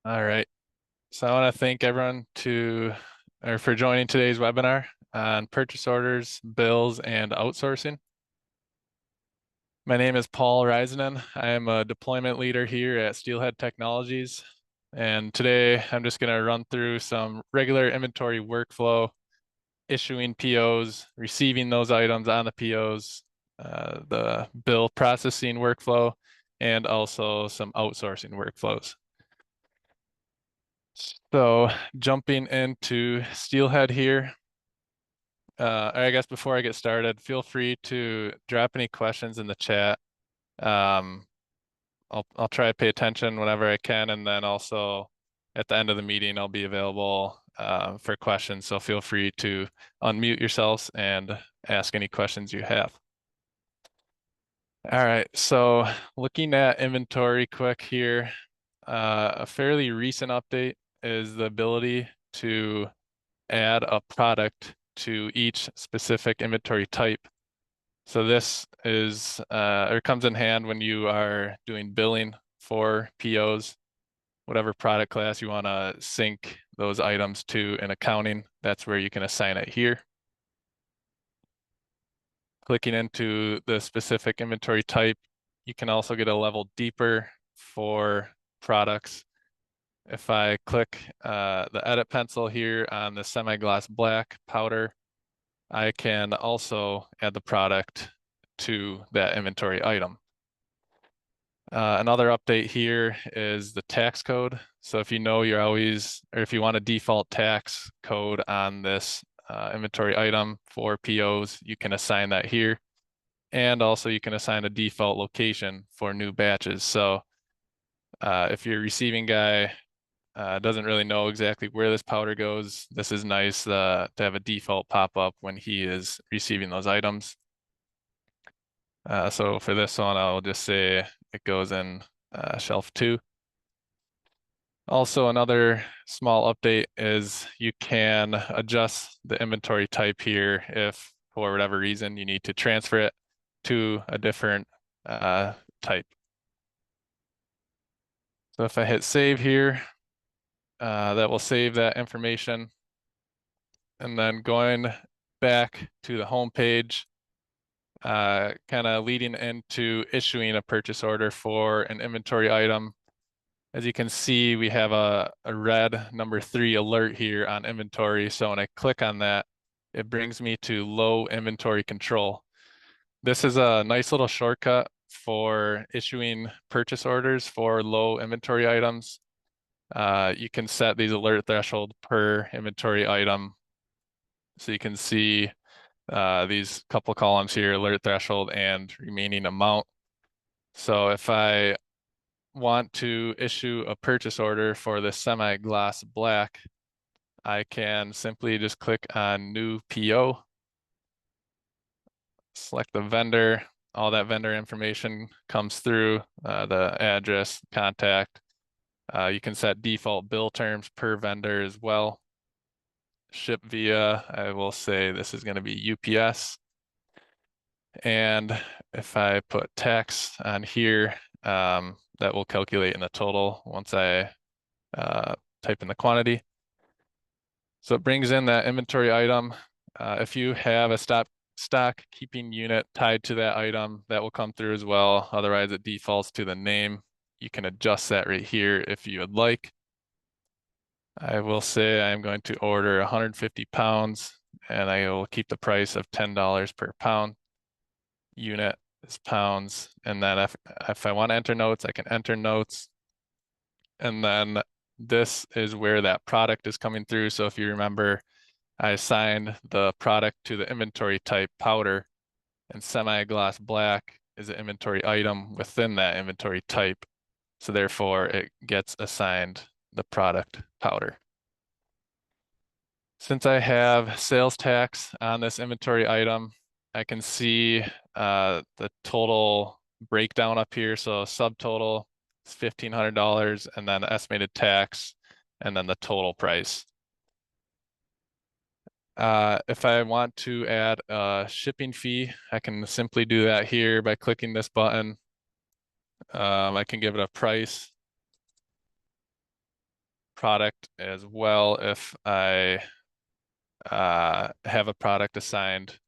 All right. So I want to thank everyone for joining today's webinar on purchase orders, bills, and outsourcing. My name is Paul Reisenen. I am a deployment leader here at Steelhead Technologies. And today I'm just going to run through some regular inventory workflow, issuing POs, receiving those items on the POs, the bill processing workflow, and also some outsourcing workflows. So jumping into Steelhead here, I guess before I get started, feel free to drop any questions in the chat. Um, I'll try to pay attention whenever I can, and then also at the end of the meeting, I'll be available for questions. So feel free to unmute yourselves and ask any questions you have. All right, so looking at inventory quick here, a fairly recent update is the ability to add a product to each specific inventory type. So this is or comes in hand when you are doing billing for POs, whatever product class you want to sync those items to in accounting. That's where you can assign it here. Clicking into the specific inventory type, you can also get a level deeper for products. If I click the edit pencil here on the semi-gloss black powder, I can also add the product to that inventory item. Another update here is the tax code. So if you know you're always, or if you want a default tax code on this inventory item for POs, you can assign that here. And also you can assign a default location for new batches. So if your receiving guy doesn't really know exactly where this powder goes, this is nice to have a default pop up when he is receiving those items. So for this one, I'll just say it goes in shelf 2. Also, another small update is you can adjust the inventory type here if, for whatever reason, you need to transfer it to a different type. So if I hit save here, that will save that information. And then going back to the home page, kind of leading into issuing a purchase order for an inventory item. As you can see, we have a red number 3 alert here on inventory. So when I click on that, it brings me to low inventory control. This is a nice little shortcut for issuing purchase orders for low inventory items. You can set these alert threshold per inventory item. So you can see these couple columns here, alert threshold and remaining amount. So if I want to issue a purchase order for the semi-gloss black, I can simply just click on new PO, select the vendor, all that vendor information comes through, the address, contact. You can set default bill terms per vendor as well. Ship via, I will say this is going to be UPS. And if I put tax on here, that will calculate in the total once I type in the quantity. So it brings in that inventory item. If you have a stock keeping unit tied to that item, that will come through as well. Otherwise, it defaults to the name. You can adjust that right here if you would like. I will say I'm going to order 150 pounds and I will keep the price of $10 per pound. Unit is pounds. And then if I want to enter notes, I can enter notes. And then this is where that product is coming through. So if you remember, I assigned the product to the inventory type powder, and semi-gloss black is an inventory item within that inventory type. So therefore it gets assigned the product powder. Since I have sales tax on this inventory item, I can see the total breakdown up here. So subtotal is $1,500 and then estimated tax and then the total price. If I want to add a shipping fee, I can simply do that here by clicking this button. I can give it a price. product as well if I have a product assigned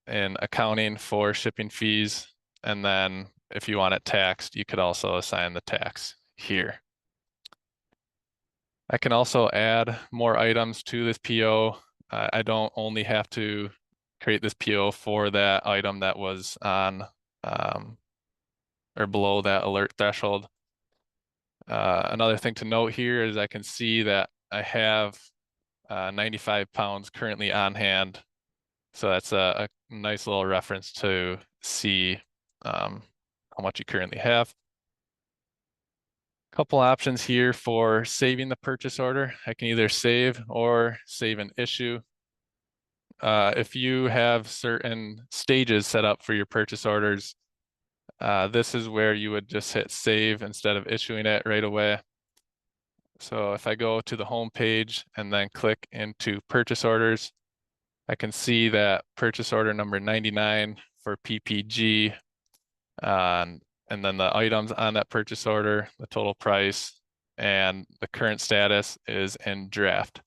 in accounting for shipping fees. And then if you want it taxed, you could also assign the tax here. I can also add more items to this PO. I don't only have to create this PO for that item that was on or below that alert threshold. Another thing to note here is I can see that I have 95 pounds currently on hand. So that's a nice little reference to see how much you currently have. Couple options here for saving the purchase order. I can either save or save an issue. If you have certain stages set up for your purchase orders, this is where you would just hit save instead of issuing it right away. So if I go to the home page and then click into purchase orders, I can see that purchase order number 99 for PPG, and then the items on that purchase order, the total price, and the current status is in draft.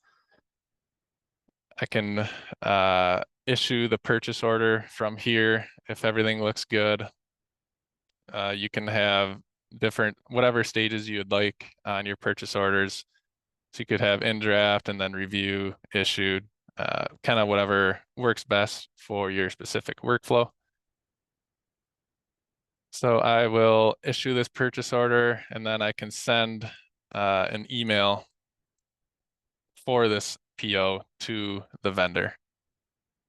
I can issue the purchase order from here if everything looks good. You can have different, whatever stages you would like on your purchase orders. So you could have in draft and then review, issued, kind of whatever works best for your specific workflow. So I will issue this purchase order and then I can send an email for this PO to the vendor.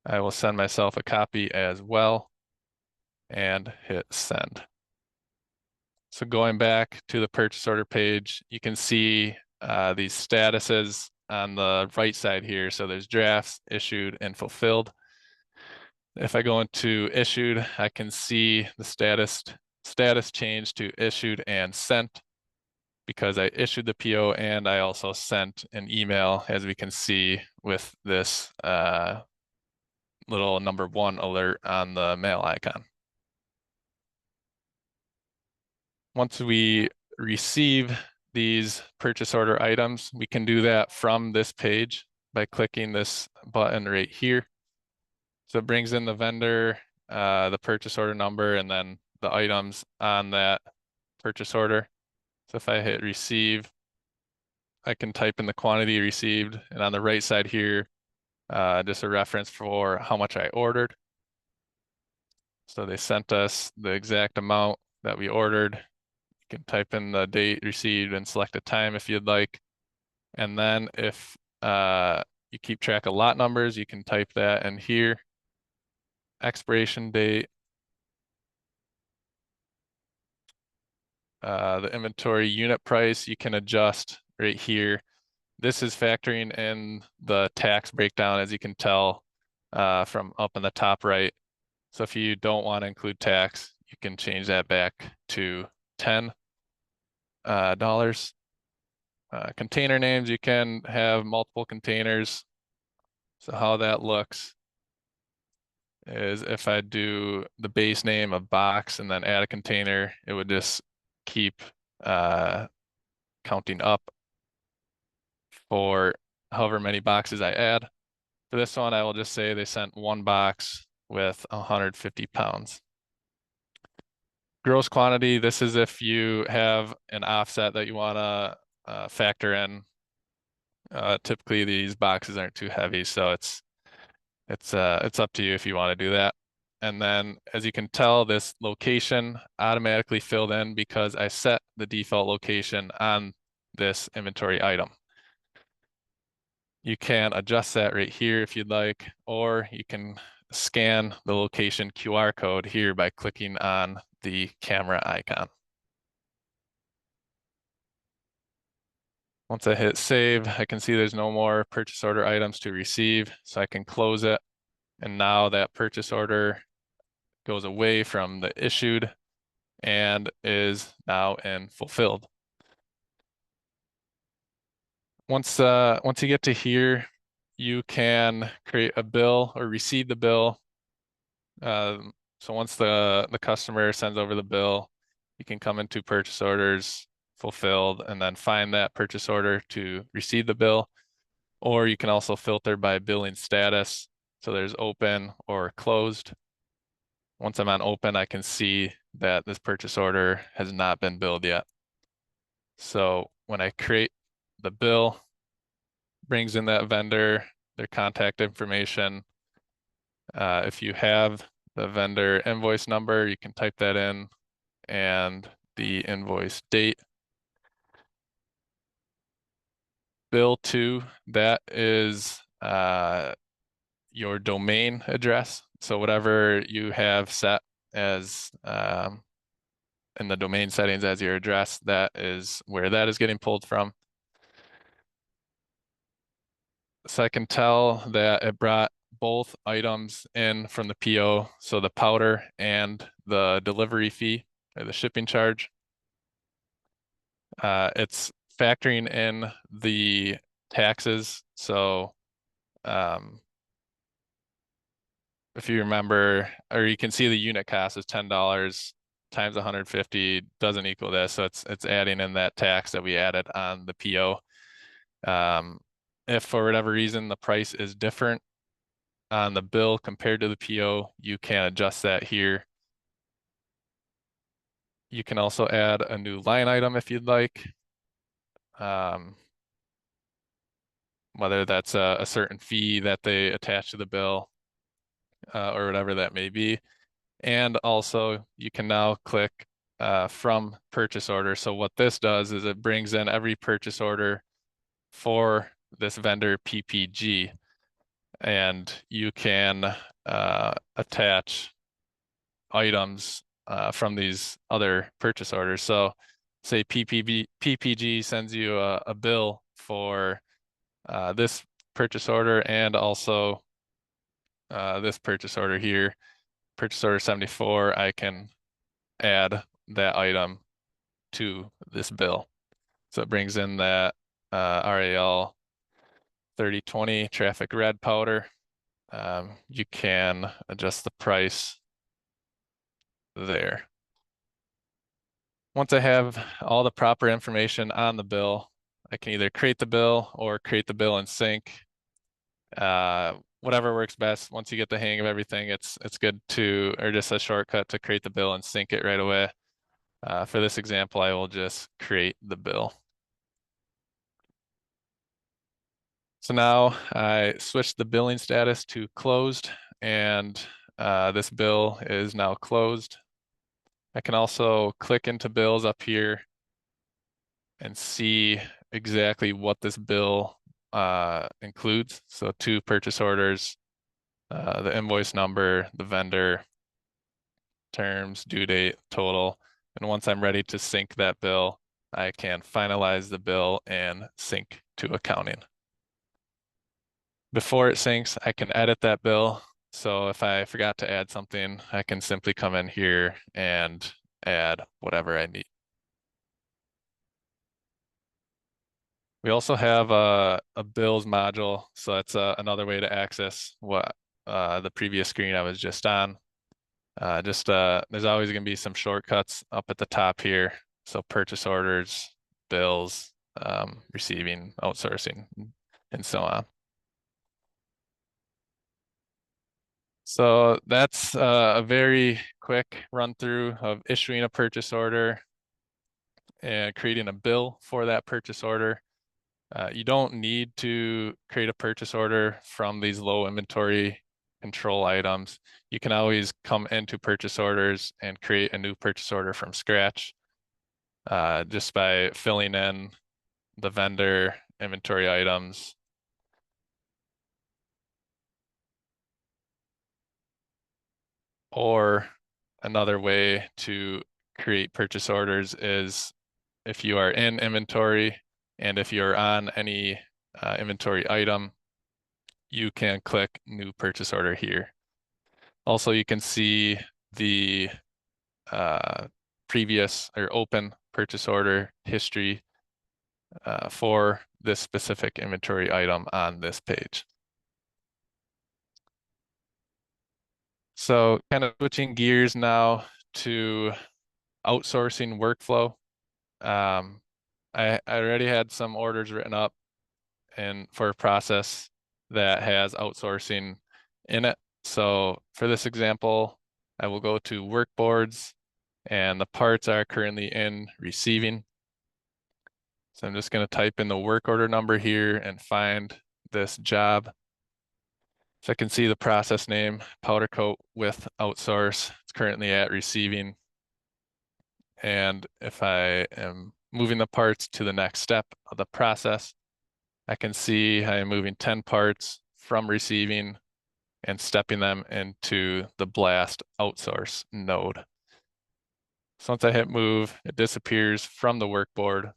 I will send myself a copy as well and hit send. So going back to the purchase order page, you can see these statuses on the right side here. So there's drafts, issued, and fulfilled. If I go into issued, I can see the status change to issued and sent because I issued the PO and I also sent an email, as we can see with this little number 1 alert on the mail icon. Once we receive these purchase order items, we can do that from this page by clicking this button right here. So it brings in the vendor, the purchase order number, and then the items on that purchase order. So if I hit receive, I can type in the quantity received, and on the right side here, just a reference for how much I ordered. So they sent us the exact amount that we ordered. You can type in the date received and select a time if you'd like. And then if you keep track of lot numbers, you can type that in here. Expiration date, the inventory unit price, you can adjust right here. This is factoring in the tax breakdown, as you can tell from up in the top right. So if you don't want to include tax, you can change that back to $10. Container names, you can have multiple containers. So how that looks is if I do the base name of box and then add a container, it would just keep counting up for however many boxes I add. For this one, I will just say they sent 1 box with 150 pounds. Gross quantity, this is if you have an offset that you want to factor in. Typically, these boxes aren't too heavy, so it's up to you if you want to do that. And then, as you can tell, this location automatically filled in because I set the default location on this inventory item. You can adjust that right here if you'd like, or you can scan the location QR code here by clicking on the camera icon. Once I hit save, I can see there's no more purchase order items to receive, so I can close it. And now that purchase order goes away from the issued and is now in fulfilled. Once you get to here, you can create a bill or receive the bill. So once the customer sends over the bill, you can come into purchase orders, fulfilled, and then find that purchase order to receive the bill. Or you can also filter by billing status. So there's open or closed. Once I'm on open, I can see that this purchase order has not been billed yet. So when I create the bill, brings in that vendor, their contact information. If you have the vendor invoice number, you can type that in, and the invoice date. Bill to, that is your domain address. So whatever you have set as in the domain settings as your address, that is where that is getting pulled from. So I can tell that it brought both items in from the PO, so the powder and the delivery fee or the shipping charge. It's factoring in the taxes. So if you remember, or you can see the unit cost is $10 times 150 doesn't equal this. So it's adding in that tax that we added on the PO. If for whatever reason the price is different on the bill compared to the PO, you can adjust that here. You can also add a new line item if you'd like. Whether that's a certain fee that they attach to the bill or whatever that may be. And also you can now click from purchase order. So what this does is it brings in every purchase order for this vendor PPG, and you can attach items from these other purchase orders. So say PPG sends you a bill for this purchase order and also this purchase order here, purchase order 74, I can add that item to this bill. So it brings in that RAL 3020 traffic red powder. You can adjust the price there. Once I have all the proper information on the bill, I can either create the bill or create the bill in sync. Whatever works best. Once you get the hang of everything, it's good to, or just a shortcut to create the bill and sync it right away. For this example, I will just create the bill. So now I switched the billing status to closed, and this bill is now closed. I can also click into bills up here and see exactly what this bill includes. So 2 purchase orders, the invoice number, the vendor, terms, due date, total. And once I'm ready to sync that bill, I can finalize the bill and sync to accounting. Before it syncs, I can edit that bill. So if I forgot to add something, I can simply come in here and add whatever I need. We also have a bills module. So that's another way to access what the previous screen I was just on. There's always going to be some shortcuts up at the top here. So purchase orders, bills, receiving, outsourcing, and so on. So that's a very quick run through of issuing a purchase order and creating a bill for that purchase order. You don't need to create a purchase order from these low inventory control items. You can always come into purchase orders and create a new purchase order from scratch just by filling in the vendor inventory items. Or another way to create purchase orders is if you are in inventory and if you're on any inventory item, you can click new purchase order here. Also, you can see the previous or open purchase order history for this specific inventory item on this page. So kind of switching gears now to outsourcing workflow. I already had some orders written up and for a process that has outsourcing in it. So for this example, I will go to work boards and the parts are currently in receiving. So I'm just going to type in the work order number here and find this job. So I can see the process name, powder coat with outsource. It's currently at receiving. And if I am moving the parts to the next step of the process, I can see I am moving 10 parts from receiving and stepping them into the blast outsource node. So once I hit move, it disappears from the workboard.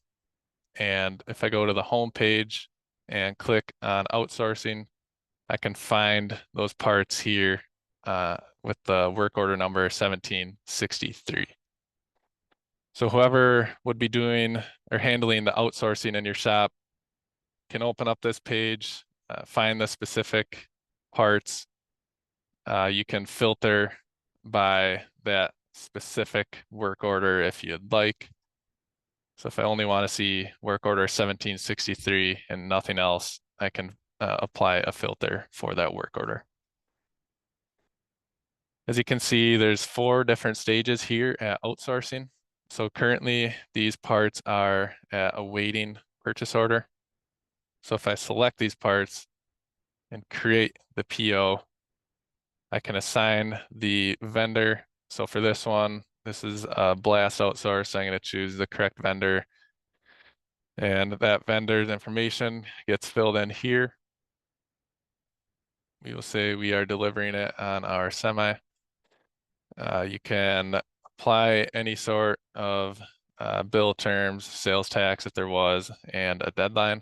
And if I go to the home page and click on outsourcing, I can find those parts here with the work order number 1763. So whoever would be doing or handling the outsourcing in your shop can open up this page, find the specific parts. You can filter by that specific work order if you'd like. So if I only want to see work order 1763 and nothing else, I can apply a filter for that work order. As you can see, there's 4 different stages here at outsourcing. So currently these parts are at awaiting purchase order. So if I select these parts and create the PO, I can assign the vendor. So for this one, this is a blast outsource. So I'm going to choose the correct vendor. And that vendor's information gets filled in here. We will say we are delivering it on our semi. You can apply any sort of bill terms, sales tax if there was, and a deadline.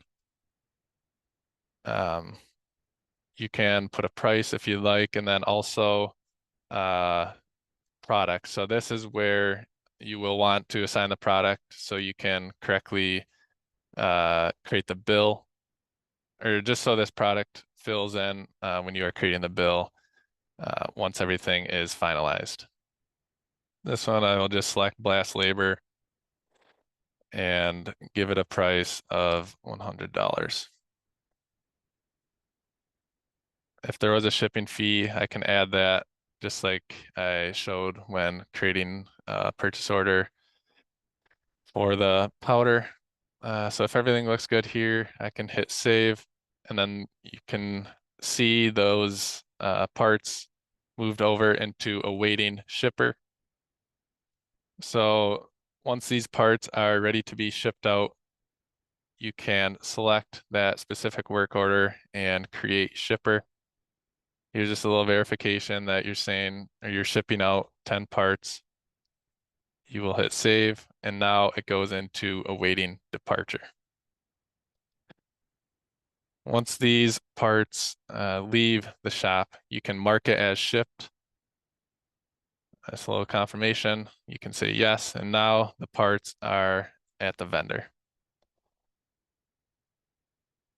You can put a price if you like, and then also product. So this is where you will want to assign the product so you can correctly create the bill, or just so this product fills in when you are creating the bill once everything is finalized. This one I will just select blast labor and give it a price of $100. If there was a shipping fee, I can add that just like I showed when creating a purchase order for the powder. So if everything looks good here, I can hit save, and then you can see those parts moved over into awaiting shipper. So once these parts are ready to be shipped out, you can select that specific work order and create shipper. Here's just a little verification that you're saying, or you're shipping out 10 parts. You will hit save, and now it goes into awaiting departure. Once these parts leave the shop, you can mark it as shipped. That's a little confirmation. You can say yes, and now the parts are at the vendor.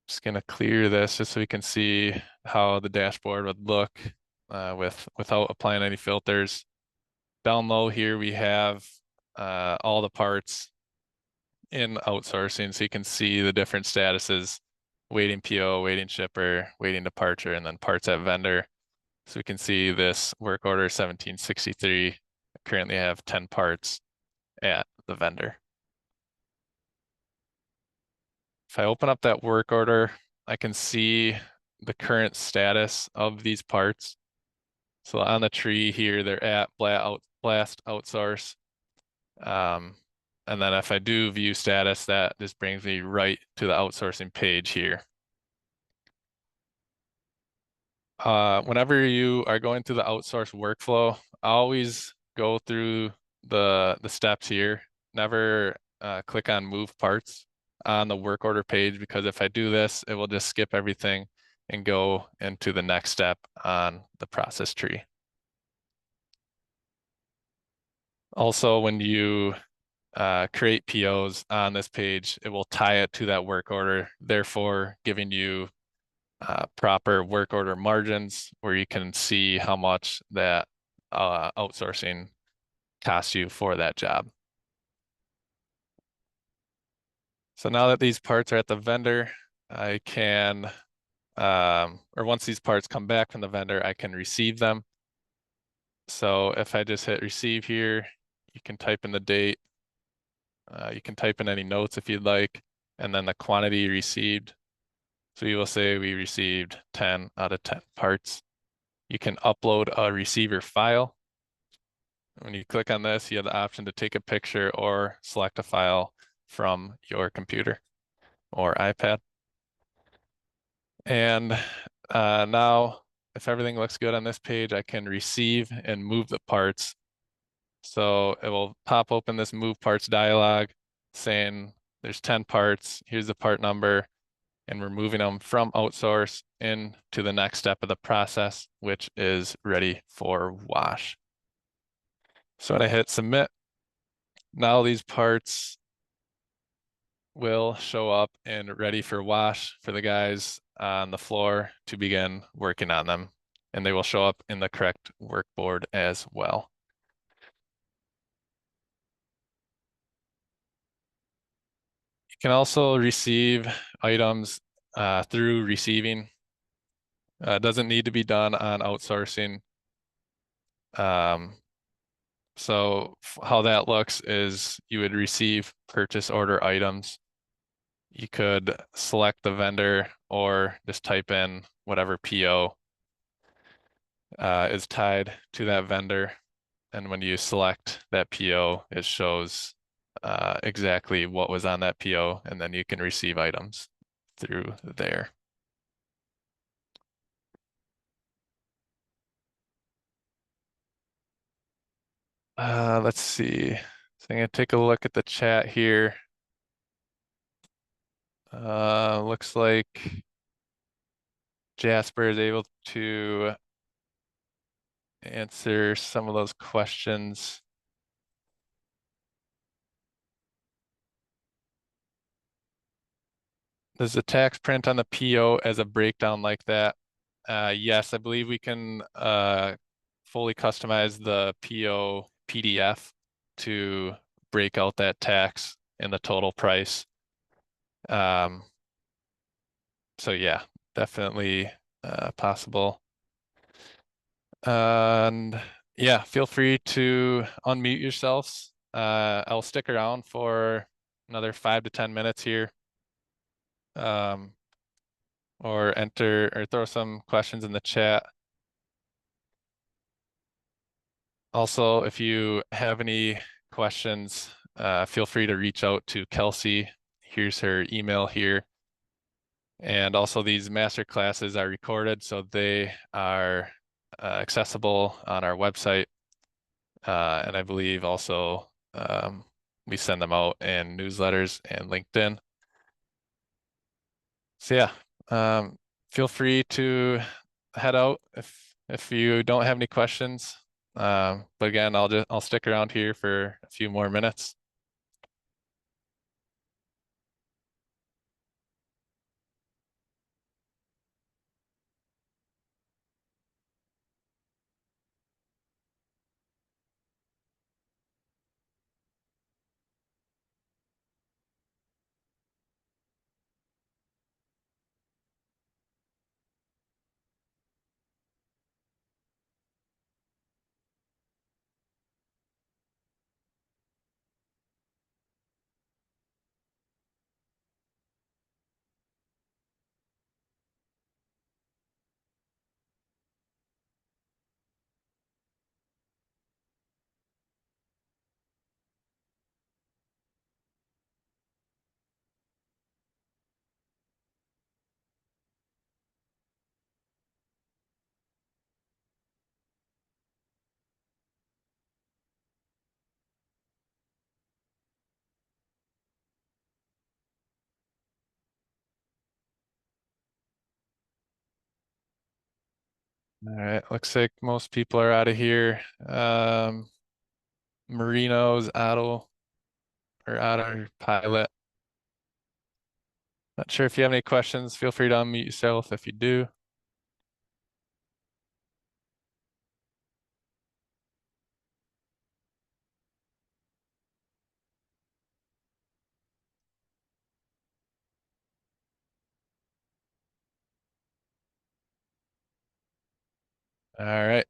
Just gonna clear this just so we can see how the dashboard would look without applying any filters. Down low here we have all the parts in outsourcing, so you can see the different statuses: waiting PO, waiting shipper, waiting departure, and then parts at vendor. So we can see this work order 1763. I currently have 10 parts at the vendor. If I open up that work order, I can see the current status of these parts. So on the tree here, they're at blast outsource. And then if I do view status, that just brings me right to the outsourcing page here. Whenever you are going through the outsource workflow, I always go through the steps here. Never click on move parts on the work order page, because if I do this, it will just skip everything and go into the next step on the process tree. Also, when you create POs on this page, it will tie it to that work order, therefore giving you proper work order margins where you can see how much that outsourcing costs you for that job. So now that these parts are at the vendor, I can, or once these parts come back from the vendor, I can receive them. So if I just hit receive here, you can type in the date. You can type in any notes if you'd like, and then the quantity received. So you will say we received 10 out of 10 parts. You can upload a receiver file. When you click on this, you have the option to take a picture or select a file from your computer or iPad. And now, if everything looks good on this page, I can receive and move the parts. So it will pop open this move parts dialog saying there's 10 parts, here's the part number, and we're moving them from outsource into the next step of the process, which is ready for wash. So when I hit submit, now these parts will show up and ready for wash for the guys on the floor to begin working on them. And they will show up in the correct workboard as well. You can also receive items through receiving. It doesn't need to be done on outsourcing. So how that looks is you would receive purchase order items. You could select the vendor or just type in whatever PO is tied to that vendor. And when you select that PO, it shows exactly what was on that PO, and then you can receive items through there. Let's see. So I'm gonna take a look at the chat here. Looks like Jasper is able to answer some of those questions. Does the tax print on the PO as a breakdown like that? Yes, I believe we can fully customize the PO PDF to break out that tax in the total price. So yeah, definitely possible. And yeah, feel free to unmute yourselves. I'll stick around for another 5 to 10 minutes here. Or enter or throw some questions in the chat. Also, if you have any questions, feel free to reach out to Kelsey. Here's her email here. And also these master classes are recorded, so they are accessible on our website. And I believe also we send them out in newsletters and LinkedIn. So yeah, feel free to head out if you don't have any questions. But again, I'll stick around here for a few more minutes. All right, looks like most people are out of here. Marino's auto or autopilot. Not sure if you have any questions. Feel free to unmute yourself if you do. All right.